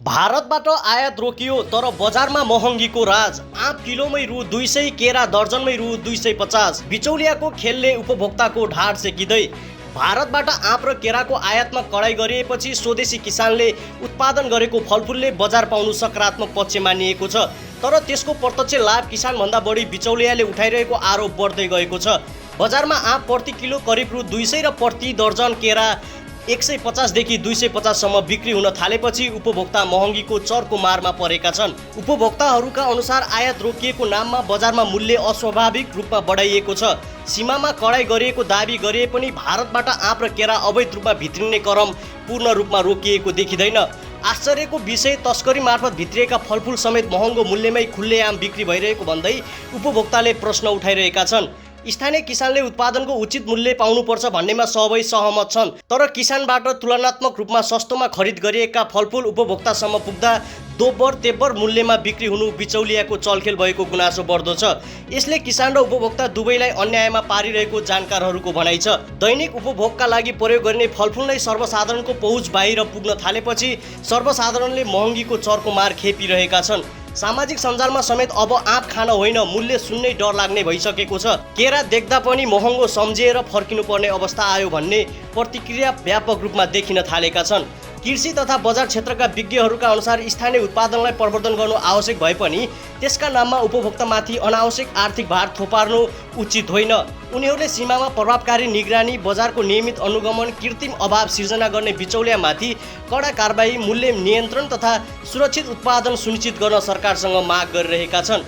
भारतबाट आयात रोकियो तर बजारमा महँगीको राज। आँप किलोमै रु 200, केरा दर्जनमै रु 250। बिचौलियाको खेलले उपभोक्ताको ढाड सेकिँदै। भारतबाट आँप र केराको आयातमा कडाई गरिएपछि स्वदेशी किसानले उत्पादन गरेको फलफुलले बजार पाउनु सकारात्मक पक्ष मानिएको छ। तर त्यसको प्रत्यक्ष लाभ किसानभन्दा बढी बिचौलियाले उठाइरहेको आरोप बढ्दै गएको छ। बजारमा आँप प्रति किलो करिब रु 200 र प्रति दर्जन केरा 150 देखि 250 सम्म बिक्री हुन थालेपछि उपभोक्ता महँगीको चर्को मारमा परेका छन्। उपभोक्ताहरूका अनुसार आयात रोकिएको नाममा बजारमा मूल्य अस्वाभाविक रूपमा बढाइएको छ। सीमामा कडाई गरिएको दाबी गरिए पनि भारतबाट आँप र केरा अवैध रूपमा भित्रिने क्रम पूर्ण रूपमा रोकिएको देखिँदैन। आश्चर्यको विषय तस्करी मार्फत भित्रिएका फलफुल समेत महँगो मूल्यमै खुल्लेआम बिक्री भइरहेको भन्दै उपभोक्ताले प्रश्न उठाइरहेका छन्। स्थानीय किसानले उत्पादनको उचित मूल्य पाउनुपर्छ भन्नेमा सबै सहमत छन्, तर किसानबाट तुलनात्मक रूपमा सस्तोमा खरिद गरिएका फलफुल उपभोक्तासम्म पुग्दा दोब्बर तेब्बर मूल्यमा बिक्री हुनु बिचौलियाको चलखेल भएको गुनासो बढ्दो छ। यसले किसान र उपभोक्ता दुवैलाई अन्यायमा पारिरहेको जानकारहरूको भनाइ छ। दैनिक उपभोगका लागि प्रयोग गरिने फलफुल नै सर्वसाधारणको पहुँच बाहिर पुग्न थालेपछि सर्वसाधारणले महँगीको चर्को मार खेपिरहेका छन्। सामाजिक सञ्जालमा समेत अब आँप खान होइन मूल्य सुन्नै डर लाग्ने भइसकेको छ। केरा देख्दा पनि महँगो सम्झिएर फर्किनुपर्ने अवस्था आयो भन्ने प्रतिक्रिया व्यापक रूपमा देखिन थालेका छन्। कृषि तथा बजार क्षेत्रका विज्ञहरूका अनुसार स्थानीय उत्पादनलाई प्रवर्धन गर्नु आवश्यक भए पनि त्यसका नाममा उपभोक्तामाथि अनावश्यक आर्थिक भार थोपार्नु उचित होइन। उनीहरूले सीमामा प्रभावकारी निगरानी, बजारको नियमित अनुगमन, कृत्रिम अभाव सिर्जना गर्ने बिचौलियामाथि कडा कारबाही, मूल्य नियन्त्रण तथा सुरक्षित उत्पादन सुनिश्चित गर्न सरकारसँग माग गरिरहेका छन्।